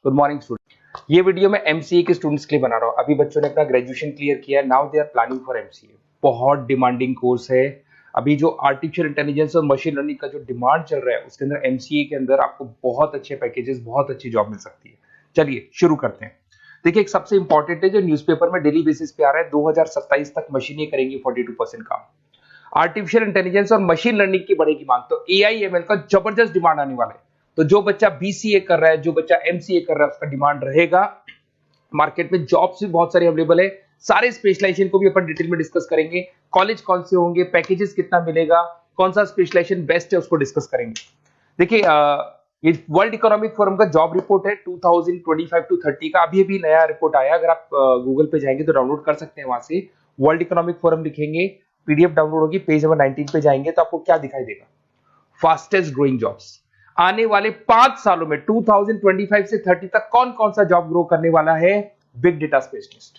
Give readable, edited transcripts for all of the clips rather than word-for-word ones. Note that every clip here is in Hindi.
Good morning student. ये वीडियो मैं एमसीए के स्टूडेंट्स के लिए बना रहा हूँ। अभी बच्चों ने अपना ग्रेजुएशन क्लियर किया है, now they are planning for MCA. बहुत डिमांडिंग कोर्स है। अभी जो आर्टिफिशियल इंटेलिजेंस और मशीन लर्निंग का जो डिमांड चल रहा है उसके अंदर एमसीए के अंदर आपको बहुत अच्छे पैकेजेस, बहुत अच्छी जॉब मिल सकती है। चलिए शुरू करते हैं। देखिए, एक सबसे इंपॉर्टेंट है जो न्यूज़पेपर में डेली बेसिस पे आ रहा है, 2027 तक मशीनें करेंगी 42% काम। आर्टिफिशियल इंटेलिजेंस और मशीन लर्निंग की बढ़ेगी मांग, तो एआईएमएल का जबरदस्त डिमांड आने वाला है। तो जो बच्चा बीसीए कर रहा है, जो बच्चा एमसीए कर रहा है, उसका डिमांड रहेगा। मार्केट में जॉब्स भी बहुत सारे अवेलेबल है। सारे स्पेशलाइजेशन को भी अपन डिटेल में डिस्कस करेंगे। कॉलेज कौन से होंगे, पैकेजेस कितना मिलेगा, कौन सा स्पेशलाइजेशन बेस्ट है, उसको डिस्कस करेंगे। देखिए, ये वर्ल्ड इकोनॉमिक फोरम का जॉब रिपोर्ट है 2025 टू 30 का। अभी अभी नया रिपोर्ट आया, अगर आप गूगल पे जाएंगे तो डाउनलोड कर सकते हैं। वहां से वर्ल्ड इकोनॉमिक फोरम लिखेंगे, पीडीएफ डाउनलोड होगी, पेज नंबर 19 पे जाएंगे तो आपको क्या दिखाई देगा, फास्टेस्ट ग्रोइंग जॉब्स। आने वाले 5 सालों में 2025 से 30 तक कौन कौन सा जॉब ग्रो करने वाला है। बिग डेटा स्पेशलिस्ट,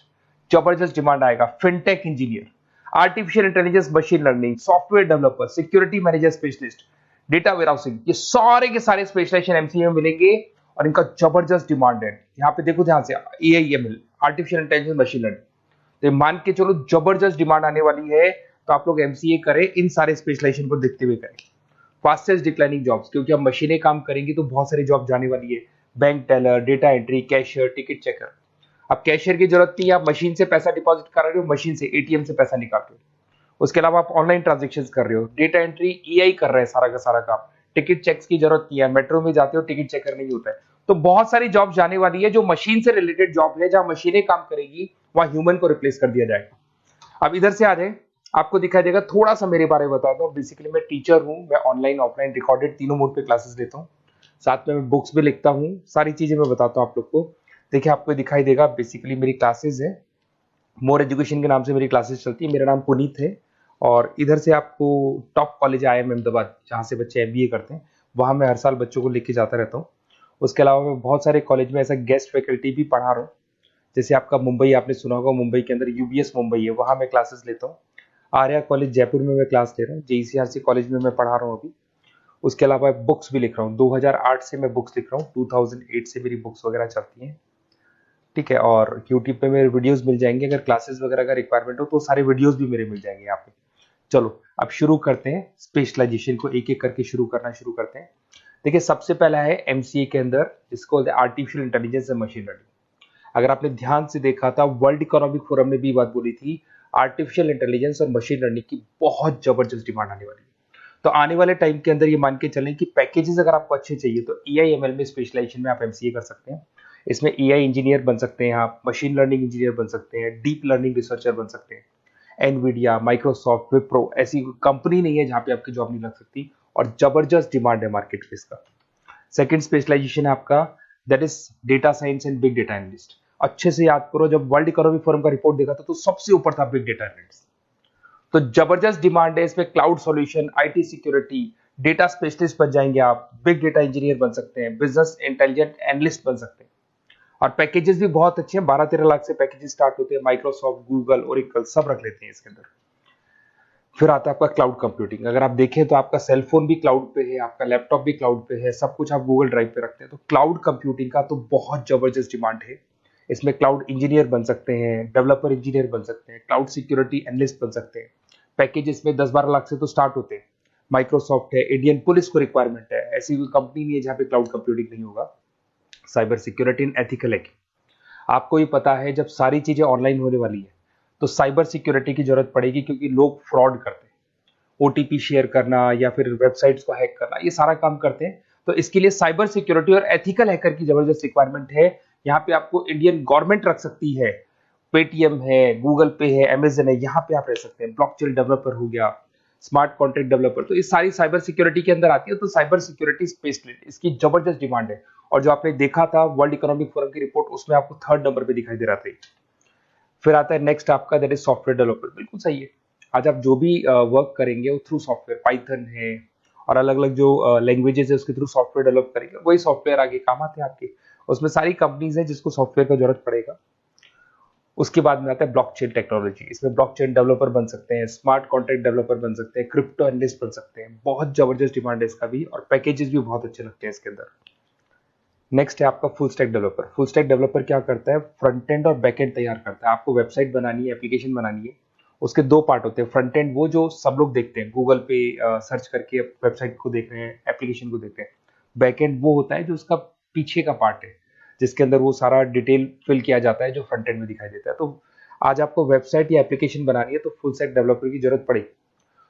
जबरदस्त डिमांड आएगा। Fintech engineer, artificial intelligence, machine learning, software developer, security manager specialist, data warehousing, ये सारे के सारे स्पेशलाइजेशन एमसीए में मिलेंगे और इनका जबरदस्त डिमांड है। यहाँ पे देखो ध्यान से, AIML, artificial intelligence, machine learning, तो मान के चलो जबरदस्त डिमांड आने वाली है। तो आप लोग एमसीए करें, इन सारे स्पेशलाइजेशन को देखते हुए करें। फास्टेस्ट डिक्लाइनिंग जॉब्स, क्योंकि अब मशीनें काम करेंगी तो बहुत सारी जॉब जाने वाली है। Bank teller, data entry, cashier, ticket checker. अब कैशियर की जरूरत नहीं है, आप मशीन से पैसा डिपॉजिट कर रहे हो, मशीन से एटीएम से पैसा निकाल रहे हो। उसके अलावा आप ऑनलाइन ट्रांजेक्शन कर रहे हो। डेटा एंट्री एआई कर रहा है सारा का सारा काम। टिकट चेक्स की जरूरत नहीं है, मेट्रो में जाते हो टिकट चेकर नहीं होता है। तो बहुत सारी जॉब जाने वाली है जो मशीन से रिलेटेड जॉब है, जहां मशीनें काम करेगी वहां ह्यूमन को रिप्लेस कर दिया जाएगा। अब इधर से आ जाए, आपको दिखाई देगा। थोड़ा सा मेरे बारे में बता दो। बेसिकली मैं टीचर हूं, मैं ऑनलाइन ऑफलाइन रिकॉर्डेड तीनों मोड पे क्लासेस लेता हूं। साथ में मैं बुक्स भी लिखता हूं, सारी चीजें मैं बताता हूं आप लोग को। देखिए, आपको दिखाई देगा बेसिकली मेरी क्लासेस है, मोर एजुकेशन के नाम से मेरी क्लासेस चलती है। मेरा नाम पुनीत है और इधर से आपको टॉप कॉलेज आईआईएम अहमदाबाद, जहाँ से बच्चे एमबीए करते हैं, वहाँ मैं हर साल बच्चों को लेके जाता रहता हूँ। उसके अलावा मैं बहुत सारे कॉलेज में ऐसा गेस्ट फैकल्टी भी पढ़ा रहा हूँ। जैसे आपका मुंबई, आपने सुना होगा, मुंबई के अंदर यूबीएस मुंबई है, वहाँ मैं क्लासेस लेता हूँ। आर्या कॉलेज जयपुर में मैं क्लास ले रहा हूँ। जेईसीआरसी कॉलेज में मैं पढ़ा रहा हूँ अभी। उसके अलावा बुक्स भी लिख रहा हूँ। 2008 से मैं बुक्स लिख रहा हूँ, 2008 से मेरी बुक्स वगैरह चलती हैं, ठीक है। और यूट्यूब पे मेरे वीडियोस मिल जाएंगे, अगर क्लासेस वगैरह का रिक्वायरमेंट हो तो सारे वीडियोस भी मेरे मिल जाएंगे यहाँ पे। चलो अब शुरू करते हैं, स्पेशलाइजेशन को एक एक करके शुरू करते हैं। देखिए, सबसे पहला है एमसीए के अंदर, जिसको बोलते हैं artificial intelligence and machine learning. अगर आपने ध्यान से देखा था, वर्ल्ड इकोनॉमिक फोरम ने भी बात बोली थी, आर्टिफिशियल इंटेलिजेंस और मशीन लर्निंग की बहुत जबरदस्त डिमांड आने वाली है। तो आने वाले टाइम के अंदर ये मान के चलें कि पैकेजेस अगर आपको अच्छे चाहिए तो एआईएमएल में स्पेशलाइजेशन में आप एमसीए कर सकते हैं। इसमें एआई इंजीनियर बन सकते हैं, आप मशीन लर्निंग इंजीनियर बन सकते हैं, डीप लर्निंग रिसर्चर बन सकते हैं। एनवीडिया, माइक्रोसॉफ्ट, विप्रो, ऐसी कंपनी नहीं है जहां पे आपकी जॉब नहीं लग सकती, और जबरदस्त डिमांड है मार्केट में इसका। सेकंड स्पेशलाइजेशन है आपका, that is data science and big data analyst. अच्छे से याद करो, जब वर्ल्ड इकोनॉमिक फोरम का रिपोर्ट देखा था तो सबसे ऊपर था बिग डेटा एनालिस्ट। तो जबरदस्त डिमांड है इसमें। Cloud solution, IT security, data specialist बन जाएंगे आप, बिग डेटा इंजीनियर बन सकते हैं, बिजनेस इंटेलिजेंट एनालिस्ट बन सकते हैं। और पैकेजेस भी बहुत अच्छे हैं, 12-13 लाख से पैकेजेस स्टार्ट होते हैं। माइक्रोसॉफ्ट, गूगल, ओरेकल सब रख लेते हैं इसके अंदर। फिर आता है आपका क्लाउड कंप्यूटिंग। अगर आप देखें तो आपका सेल फोन भी क्लाउड पे है, आपका लैपटॉप भी क्लाउड पे है, सब कुछ आप गूगल ड्राइव पे रखते हैं। तो क्लाउड कंप्यूटिंग का तो बहुत जबरदस्त डिमांड है। इसमें क्लाउड इंजीनियर बन सकते हैं, डेवलपर इंजीनियर बन सकते हैं, क्लाउड सिक्योरिटी एनालिस्ट बन सकते हैं। पैकेज इसमें 10-12 लाख से तो स्टार्ट होते हैं। माइक्रोसॉफ्ट है, इंडियन पुलिस को रिक्वायरमेंट है, ऐसी कोई कंपनी नहीं है जहां पे क्लाउड कंप्यूटिंग नहीं होगा। साइबर सिक्योरिटी एंड एथिकल है। आपको ही पता है, जब सारी चीजें ऑनलाइन होने वाली है तो साइबर सिक्योरिटी की जरूरत पड़ेगी, क्योंकि लोग फ्रॉड करते हैं। ओटीपी शेयर करना या फिर वेबसाइट्स को हैक करना, ये सारा काम करते हैं। तो इसके लिए साइबर सिक्योरिटी और एथिकल हैकर की जबरदस्त रिक्वायरमेंट है। यहाँ पे आपको इंडियन गवर्नमेंट रख सकती है, पेटीएम है, गूगल पे है, अमेजन है, यहाँ पे आप रह सकते हैं। ब्लॉकचेन डेवलपर हो गया, स्मार्ट कॉन्ट्रैक्ट डेवलपर, तो ये सारी साइबर सिक्योरिटी के अंदर आती है। तो साइबर सिक्योरिटी स्पेशलिस्ट, इसकी जबरदस्त डिमांड है। और जो आपने देखा था वर्ल्ड इकोनॉमिक फोरम की रिपोर्ट, उसमें आपको 3rd नंबर पे दिखाई दे रहा था। फिर आता है नेक्स्ट आपका, दैट इज सॉफ्टवेयर डेवलपर। बिल्कुल सही है। आज आप जो भी वर्क करेंगे वो थ्रू सॉफ्टवेयर, पाइथन है और अलग अलग जो लैंग्वेजेस है उसके थ्रू सॉफ्टवेयर डेवलप करेंगे, वही सॉफ्टवेयर आगे काम आते हैं आपके। उसमें सारी कंपनीज है जिसको सॉफ्टवेयर का जरूरत पड़ेगा। उसके बाद में आता है ब्लॉकचेन टेक्नोलॉजी। इसमें ब्लॉकचेन डेवलपर बन सकते हैं, स्मार्ट कॉन्ट्रैक्ट डेवलपर बन सकते हैं, क्रिप्टो एनालिस्ट बन सकते हैं। बहुत जबरदस्त डिमांड है इसका भी, और पैकेजेस भी बहुत अच्छे लगते हैं इसके अंदर। नेक्स्ट है आपका full stack developer. Full stack developer क्या करता है, फ्रंट एंड और बैक एंड तैयार करता है। आपको वेबसाइट बनानी है, एप्लीकेशन बनानी है, उसके दो पार्ट होते हैं। फ्रंट एंड वो जो सब लोग देखते हैं, गूगल पे सर्च करके वेबसाइट को देख रहे हैं, एप्लीकेशन को देख रहे हैं। बैक एंड वो होता है जो उसका पीछे का पार्ट है, जिसके अंदर वो सारा डिटेल फिल किया जाता है जो फ्रंट एंड में दिखाई देता है। तो आज आपको वेबसाइट या एप्लीकेशन बनानी है तो फुल स्टैक डेवलपर की जरूरत पड़ेगी।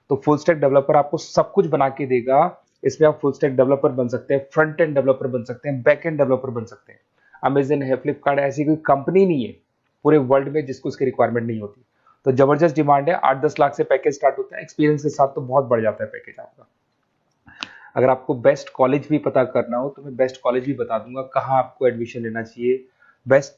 तो फुल स्टैक डेवलपर आपको सब कुछ बना के देगा। इसमें आप फुल स्टैक डेवलपर बन सकते हैं, फ्रंट एंड डेवलपर बन सकते हैं, बैक एंड डेवलपर बन सकते हैं। अमेजन है, फ्लिपकार्ट है, ऐसी कोई कंपनी नहीं है पूरे वर्ल्ड में जिसको उसकी रिक्वायरमेंट नहीं होती। तो जबरदस्त डिमांड है, 8-10 लाख से पैकेज स्टार्ट होता है। एक्सपीरियंस के साथ तो बहुत बढ़ जाता है पैकेज आपका। अगर आपको बेस्ट कॉलेज भी पता करना हो तो मैं बेस्ट कॉलेज भी बता दूंगा, कहाँ आपको एडमिशन लेना चाहिए, बेस्ट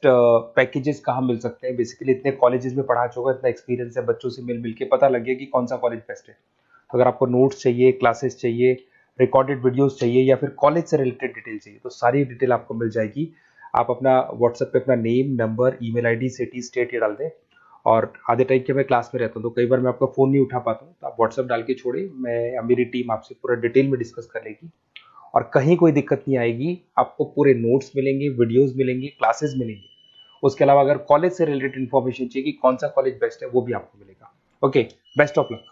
पैकेजेस कहाँ मिल सकते हैं। बेसिकली इतने कॉलेजेस में पढ़ा चुका, इतना एक्सपीरियंस है, बच्चों से मिल मिल के पता लग गया कि कौन सा कॉलेज बेस्ट है। तो अगर आपको नोट्स चाहिए, क्लासेस चाहिए, रिकॉर्डेड वीडियोस चाहिए या फिर कॉलेज से रिलेटेड डिटेल चाहिए, तो सारी डिटेल आपको मिल जाएगी। आप अपना व्हाट्सएप पे अपना name, number, email ID, city, state ये डाल दें। और आधे टाइम के मैं क्लास में रहता हूँ तो कई बार मैं आपका फ़ोन नहीं उठा पाता हूँ, तो आप व्हाट्सएप डाल के छोड़े, मैं मेरी टीम आपसे पूरा डिटेल में डिस्कस कर लेगी। और कहीं कोई दिक्कत नहीं आएगी। आपको पूरे नोट्स मिलेंगे, वीडियोस मिलेंगे, क्लासेस मिलेंगे। उसके अलावा अगर कॉलेज से रिलेटेड इन्फॉर्मेशन चाहिए कि कौन सा कॉलेज बेस्ट है, वो भी आपको मिलेगा। Okay, best of luck.